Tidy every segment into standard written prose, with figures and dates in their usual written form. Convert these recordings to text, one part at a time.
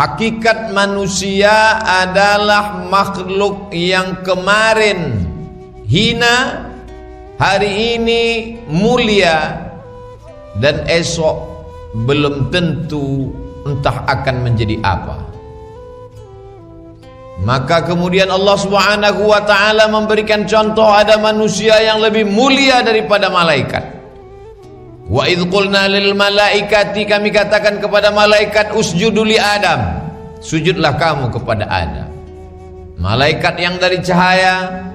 hakikat manusia adalah makhluk yang kemarin hina, hari ini mulia, dan esok belum tentu entah akan menjadi apa. Maka kemudian Allah Subhanahu wa ta'ala memberikan contoh, ada manusia yang lebih mulia daripada malaikat. Wa idh qulna lil malaikati, kami katakan kepada malaikat, usjudu li Adam, sujudlah kamu kepada Adam. Malaikat yang dari cahaya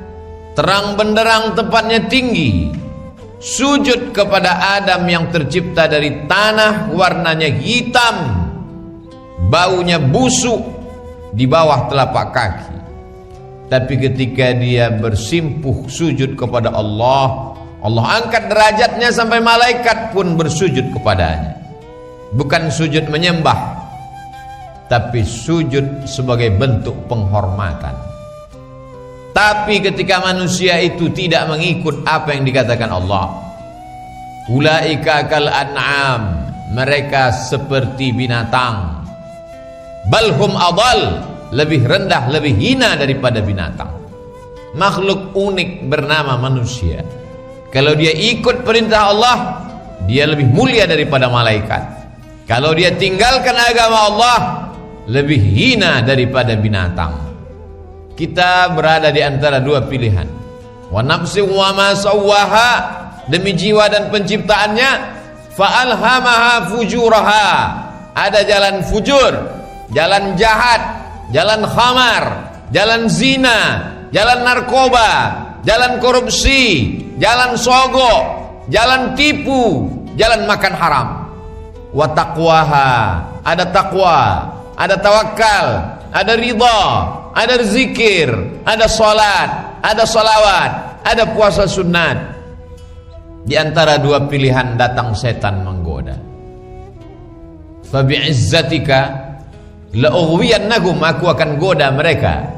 terang benderang, tempatnya tinggi, sujud kepada Adam yang tercipta dari tanah, warnanya hitam, baunya busuk di bawah telapak kaki. Tapi ketika dia bersimpuh sujud kepada Allah, Allah angkat derajatnya sampai malaikat pun bersujud kepadanya. Bukan sujud menyembah, tapi sujud sebagai bentuk penghormatan. Tapi ketika manusia itu tidak mengikut apa yang dikatakan Allah, ulaika kal an'am, mereka seperti binatang, balhum adal, lebih rendah, lebih hina daripada binatang. Makhluk unik bernama manusia, kalau dia ikut perintah Allah, dia lebih mulia daripada malaikat. Kalau dia tinggalkan agama Allah, lebih hina daripada binatang. Kita berada di antara dua pilihan. Wa nafsi wa ma sawwaha, demi jiwa dan penciptaannya, fa alhamaha fujuraha, ada jalan fujur, jalan jahat, jalan khamar, jalan zina, jalan narkoba, jalan korupsi, jalan sogok, jalan tipu, jalan makan haram. Wa taqwaha, ada takwa, ada tawakal, ada ridha, ada zikir, ada salat, ada salawat, ada puasa sunat. Di antara dua pilihan datang setan menggoda. Fa bi'izzatika la ughwiyannahum, aku akan goda mereka.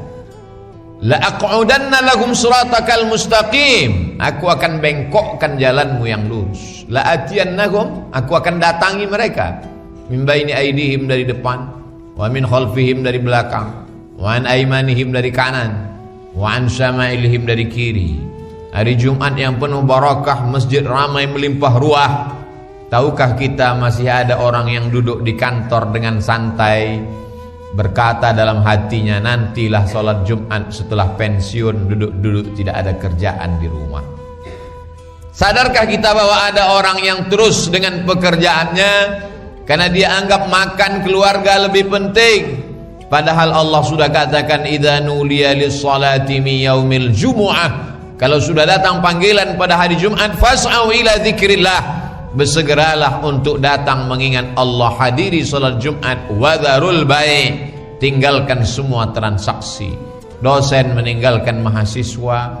La aq'udanna lahum siratakal mustaqim, aku akan bengkokkan jalanmu yang lurus. La atiyannahum, aku akan datangi mereka. Min baini aidihim, dari depan, wa min khalfihim, dari belakang, wa an aymanihim, dari kanan, wa an syama'ilihim, dari kiri. Hari Jumat yang penuh barakah, masjid ramai melimpah ruah. Tahukah kita masih ada orang yang duduk di kantor dengan santai, berkata dalam hatinya, nantilah sholat Jumat setelah pensiun, duduk-duduk tidak ada kerjaan di rumah. Sadarkah kita bahwa ada orang yang terus dengan pekerjaannya karena dia anggap makan keluarga lebih penting? Padahal Allah sudah katakan, idza nuliya lis-salati min yaumil jumu'ah, kalau sudah datang panggilan pada hari Jumat, fas'au ila dzikrillah, bersegeralah untuk datang mengingat Allah, hadiri salat Jumat. Wadharul bai', tinggalkan semua transaksi. Dosen meninggalkan mahasiswa,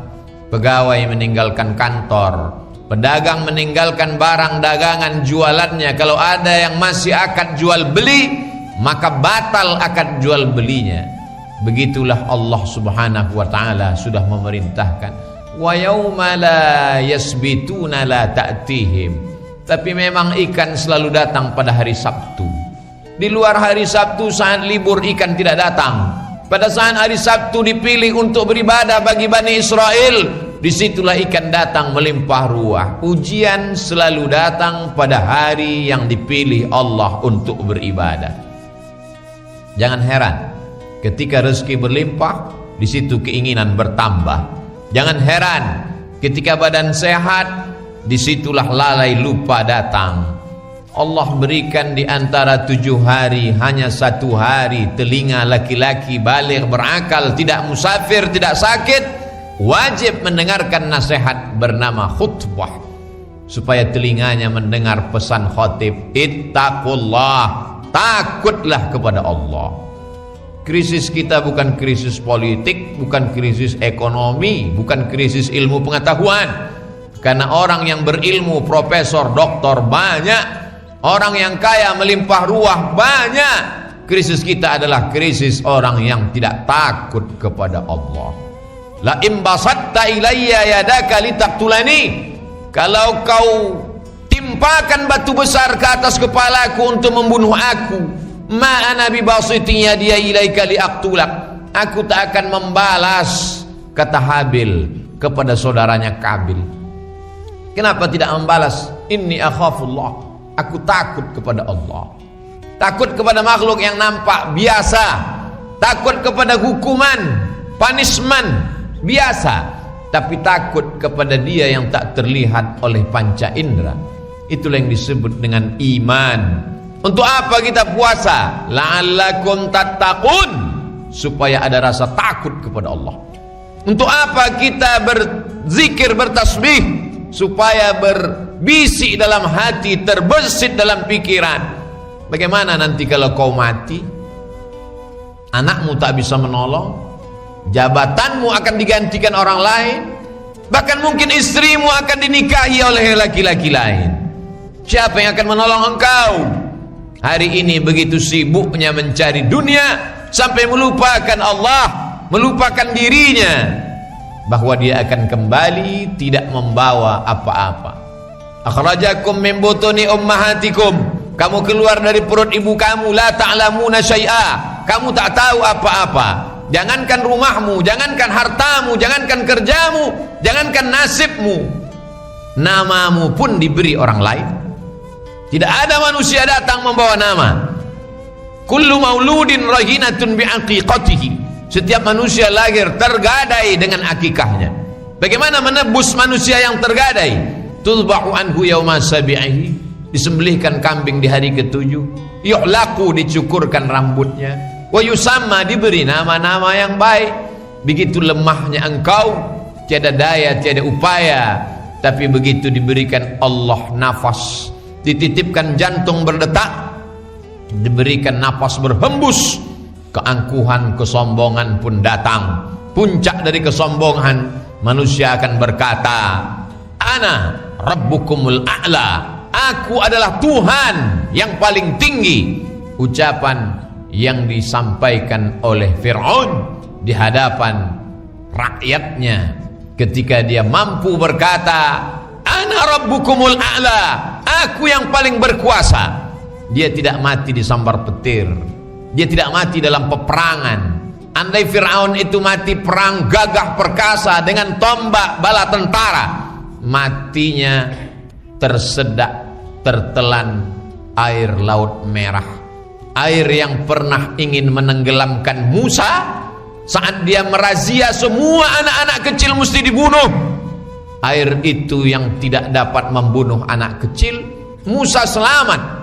pegawai meninggalkan kantor, pedagang meninggalkan barang dagangan jualannya. Kalau ada yang masih akad jual beli, maka batal akad jual belinya. Begitulah Allah Subhanahu wa ta'ala sudah memerintahkan, wa yauma la yasbituna la ta'tihim. Tapi memang ikan selalu datang pada hari Sabtu. Di luar hari Sabtu, saat libur, ikan tidak datang. Pada saat hari Sabtu dipilih untuk beribadah bagi Bani Israel, disitulah ikan datang melimpah ruah. Ujian selalu datang pada hari yang dipilih Allah untuk beribadah. Jangan heran ketika rezeki berlimpah, di situ keinginan bertambah. Jangan heran ketika badan sehat, disitulah lalai lupa datang. Allah berikan di antara 7 hari hanya 1 hari telinga laki-laki baligh berakal, tidak musafir, tidak sakit, wajib mendengarkan nasihat bernama khutbah, supaya telinganya mendengar pesan khatib, ittaqullah, takutlah kepada Allah. Krisis kita bukan krisis politik, bukan krisis ekonomi, bukan krisis ilmu pengetahuan. Karena orang yang berilmu, profesor, doktor banyak, orang yang kaya melimpah ruah banyak. Krisis kita adalah krisis orang yang tidak takut kepada Allah. La imbasatta ilayya yadaka litaqtulani, kalau kau timpakan batu besar ke atas kepalaku untuk membunuh aku, ma ana bibasiti yadiya ilaika liaqtulak, aku tak akan membalas, kata Habil kepada saudaranya Kabil. Kenapa tidak membalas? Inni akhafullah, aku takut kepada Allah. Takut kepada makhluk yang nampak biasa, takut kepada hukuman, punishment biasa, tapi takut kepada Dia yang tak terlihat oleh panca indera. Itulah yang disebut dengan iman. Untuk apa kita puasa? La'allakum tattaqun, supaya ada rasa takut kepada Allah. Untuk apa kita berzikir, bertasbih? Supaya berbisik dalam hati, terbesit dalam pikiran. Bagaimana nanti kalau kau mati? Anakmu tak bisa menolong, jabatanmu akan digantikan orang lain, bahkan mungkin istrimu akan dinikahi oleh laki-laki lain. Siapa yang akan menolong engkau? Hari ini begitu sibuknya mencari dunia sampai melupakan Allah, melupakan dirinya, bahwa dia akan kembali tidak membawa apa-apa. Akhrajakum min butuni ummahatikum, kamu keluar dari perut ibu kamu, la ta'lamuna syai'a, kamu tak tahu apa-apa. Jangankan rumahmu, jangankan hartamu, jangankan kerjamu, jangankan nasibmu, namamu pun diberi orang lain. Tidak ada manusia datang membawa nama. Kullu mauludin rahinatun bi'aqiqatihi, setiap manusia lahir tergadai dengan akikahnya. Bagaimana menebus manusia yang tergadai? Tudbahu anhu yauma sabi'ihi, disembelihkan kambing di hari ke-7. Yu'laqu, dicukurkan rambutnya. Wa yusamma, diberi nama-nama yang baik. Begitu lemahnya engkau, tiada daya, tiada upaya, tapi begitu diberikan Allah nafas, dititipkan jantung berdetak, diberikan nafas berhembus, keangkuhan, kesombongan pun datang. Puncak dari kesombongan, manusia akan berkata, ana rabbukumul a'la, aku adalah Tuhan yang paling tinggi. Ucapan yang disampaikan oleh Fir'aun di hadapan rakyatnya ketika dia mampu berkata, ana rabbukumul a'la, aku yang paling berkuasa. Dia tidak mati disambar petir, dia tidak mati dalam peperangan. Andai Fir'aun itu mati perang gagah perkasa dengan tombak bala tentara, matinya tersedak tertelan air laut merah. Air yang pernah ingin menenggelamkan Musa saat dia merazia semua anak-anak kecil mesti dibunuh. Air itu yang tidak dapat membunuh anak kecil, Musa selamat.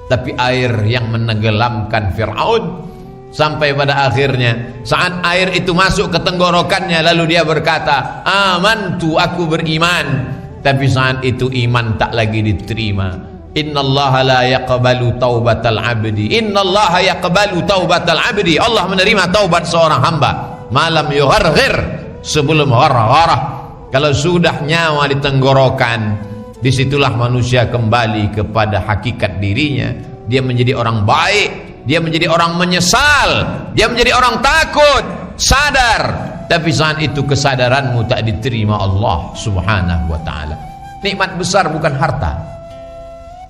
Tapi air yang menenggelamkan Fir'aun, sampai pada akhirnya saat air itu masuk ke tenggorokannya, lalu dia berkata, amantu, aku beriman. Tapi saat itu iman tak lagi diterima. Innallaha la yaqbalu taubatal abdi, innallaha yaqbalu taubatal abdi, Allah menerima taubat seorang hamba malam yugharghir, sebelum ghargharah. Kalau sudah nyawa di tenggorokan, disitulah manusia kembali kepada hakikat dirinya. Dia menjadi orang baik, dia menjadi orang menyesal, dia menjadi orang takut, sadar. Tapi saat itu kesadaranmu tak diterima Allah subhanahu wa ta'ala. Nikmat besar bukan harta,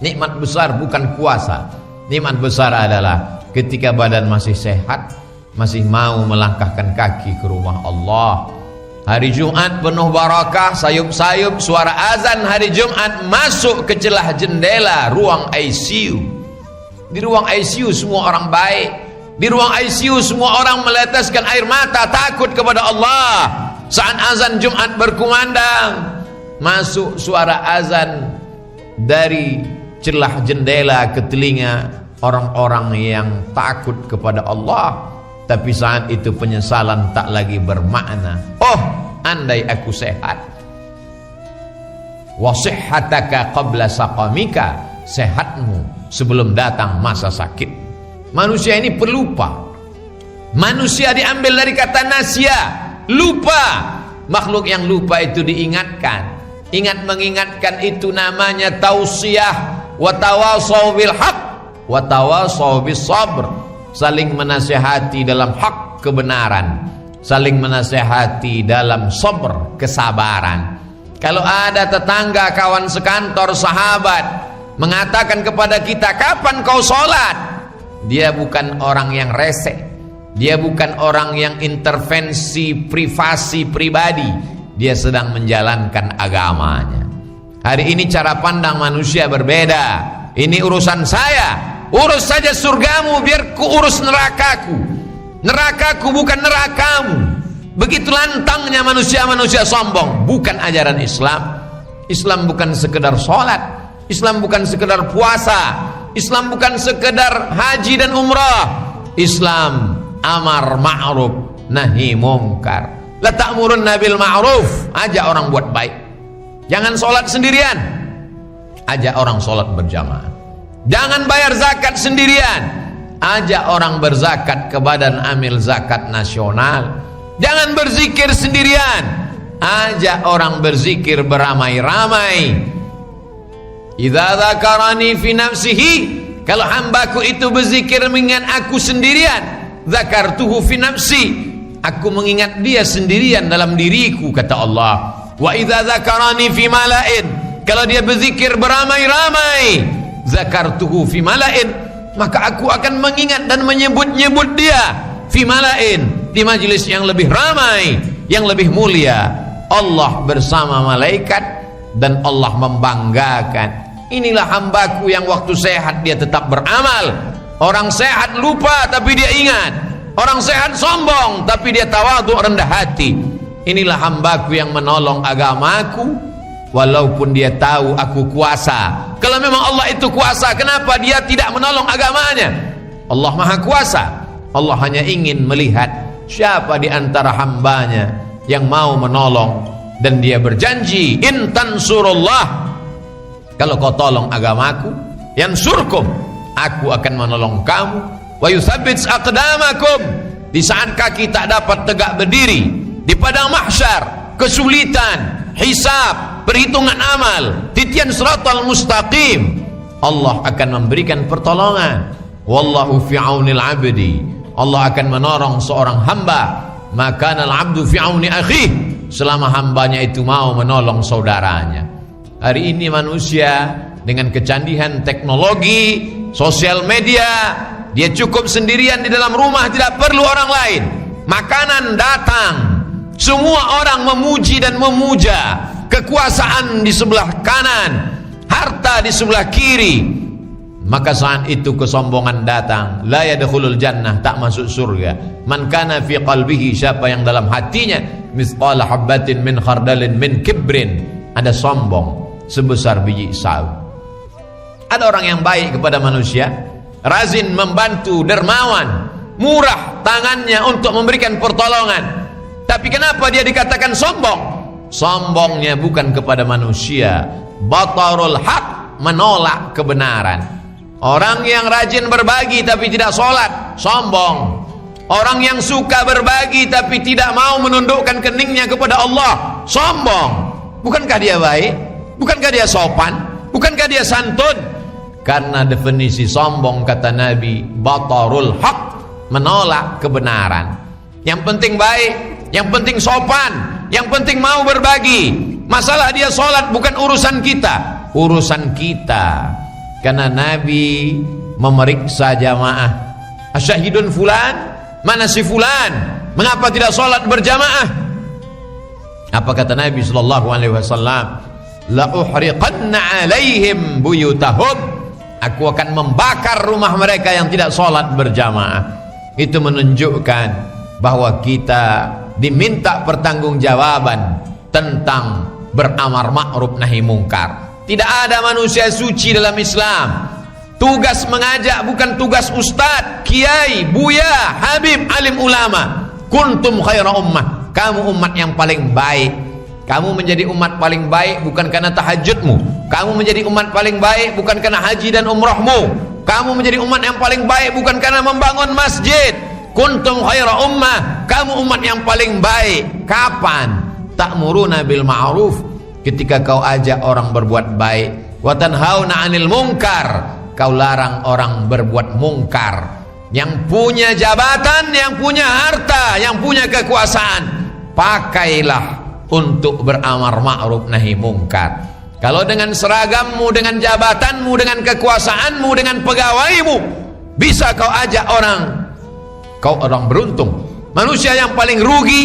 nikmat besar bukan kuasa. Nikmat besar adalah ketika badan masih sehat, masih mau melangkahkan kaki ke rumah Allah. Hari Jumat penuh barakah, sayup-sayup suara azan hari Jumat masuk ke celah jendela ruang ICU. Di ruang ICU semua orang baik. Di ruang ICU semua orang meleteskan air mata takut kepada Allah. Saat azan Jumat berkumandang, masuk suara azan dari celah jendela ke telinga orang-orang yang takut kepada Allah. Tapi saat itu penyesalan tak lagi bermakna. Oh, andai aku sehat. Wa sihhataka qabla saqamika, sehatmu sebelum datang masa sakit. Manusia ini pelupa. Manusia diambil dari kata nasya, lupa. Makhluk yang lupa itu diingatkan. Ingat mengingatkan itu namanya tausiyah. Wa tawasaw bil haq wa tawasaw bis sabr. Saling menasihati dalam hak kebenaran, saling menasihati dalam sabar kesabaran. Kalau ada tetangga, kawan sekantor, sahabat mengatakan kepada kita, kapan kau sholat? dia bukan orang yang resek, dia bukan orang yang intervensi privasi pribadi, dia sedang menjalankan agamanya. Hari ini cara pandang manusia berbeda. Ini urusan saya, urus saja surgamu, biar ku urus nerakaku. Nerakaku bukan nerakamu. Begitu lantangnya manusia-manusia sombong. Bukan ajaran Islam. Islam bukan sekedar sholat, Islam bukan sekedar puasa, Islam bukan sekedar haji dan umrah. Islam amar ma'ruf nahi mungkar. La ta'murunna bil ma'ruf, ajak orang buat baik. Jangan sholat sendirian, ajak orang sholat berjamaah. Jangan bayar zakat sendirian, ajak orang berzakat ke Badan Amil Zakat Nasional. Jangan berzikir sendirian, ajak orang berzikir beramai-ramai. Idza dzakarani fi nafsihi, kalau hambaku itu berzikir mengingat aku sendirian, dzakartuhu fi nafsi, aku mengingat dia sendirian dalam diriku, kata Allah. Wa idza dzakarani fi mala'in, kalau dia berzikir beramai-ramai, dzakartuhu fi mala'in, maka aku akan mengingat dan menyebut-nyebut dia fi mala'in, di majelis yang lebih ramai, yang lebih mulia. Allah bersama malaikat dan Allah membanggakan. Inilah hambaku yang waktu sehat dia tetap beramal. Orang sehat lupa tapi dia ingat. Orang sehat sombong tapi dia tawadhu, rendah hati. Inilah hambaku yang menolong agamaku walaupun dia tahu aku kuasa. Kalau memang Allah itu kuasa, kenapa dia tidak menolong agamanya? Allah maha kuasa. Allah hanya ingin melihat siapa di antara hambanya yang mau menolong. Dan dia berjanji, in tansurullah, kalau kau tolong agamaku, yansurkum, aku akan menolong kamu. Wa yutsabbits aqdamakum, di saat kaki tak dapat tegak berdiri di padang mahsyar, kesulitan, hisab, perhitungan amal, titian siratal mustaqim, Allah akan memberikan pertolongan. Wallahu fi aunil abdi, Allah akan menolong seorang hamba. Maka al abdu fi auni akhih, selama hambanya itu mau menolong saudaranya. Hari ini manusia dengan kecanggihan teknologi, sosial media, dia cukup sendirian di dalam rumah, tidak perlu orang lain. Makanan datang, semua orang memuji dan memuja, kekuasaan di sebelah kanan, harta di sebelah kiri. Maka saat itu kesombongan datang. La yadkhulul jannah, tak masuk surga. Man kana fi qalbihi, siapa yang dalam hatinya mithqala habbatin min khardalin min kibrin, ada sombong sebesar biji sawi. Ada orang yang baik kepada manusia, rajin membantu, dermawan, murah tangannya untuk memberikan pertolongan. Tapi kenapa dia dikatakan sombong? Sombongnya bukan kepada manusia. Batarul haq, menolak kebenaran. Orang yang rajin berbagi tapi tidak sholat, sombong. Orang yang suka berbagi tapi tidak mau menundukkan keningnya kepada Allah, sombong. Bukankah dia baik? Bukankah dia sopan? Bukankah dia santun? Karena definisi sombong, kata Nabi, batarul haq, menolak kebenaran. Yang penting baik, yang penting sopan, yang penting mau berbagi. Masalah dia sholat bukan urusan kita, urusan kita. Karena Nabi memeriksa jamaah. Asyahidun fulan, mana si fulan? Mengapa tidak sholat berjamaah? Apa kata Nabi sallallahu alaihi wasallam? La uhriqanna alaihim buyutahum, aku akan membakar rumah mereka yang tidak sholat berjamaah. Itu menunjukkan bahwa kita diminta pertanggungjawaban tentang beramar ma'ruf nahi mungkar. Tidak ada manusia suci dalam Islam. Tugas mengajak bukan tugas ustadz, kiai, buya, habib, alim ulama. Kuntum khaira ummah, kamu umat yang paling baik. Kamu menjadi umat paling baik bukan karena tahajudmu. Kamu menjadi umat paling baik bukan karena haji dan umrahmu. Kamu menjadi umat yang paling baik bukan karena membangun masjid. Kuntum khaira ummah, kamu umat yang paling baik. Kapan? Ta'muruna bil ma'ruf, ketika kau ajak orang berbuat baik. Wa tanhauna 'anil munkar, kau larang orang berbuat mungkar. Yang punya jabatan, yang punya harta, yang punya kekuasaan, pakailah untuk beramar ma'ruf nahi mungkar. Kalau dengan seragammu, dengan jabatanmu, dengan kekuasaanmu, dengan pegawaimu, Bisa kau ajak orang, kau orang beruntung. Manusia yang paling rugi,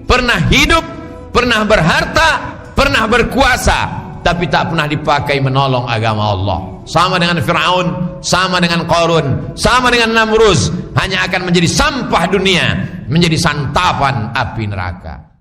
pernah hidup, pernah berharta, pernah berkuasa, tapi tak pernah dipakai menolong agama Allah. Sama dengan Fir'aun, sama dengan Qarun, sama dengan Namruz, hanya akan menjadi sampah dunia, menjadi santapan api neraka.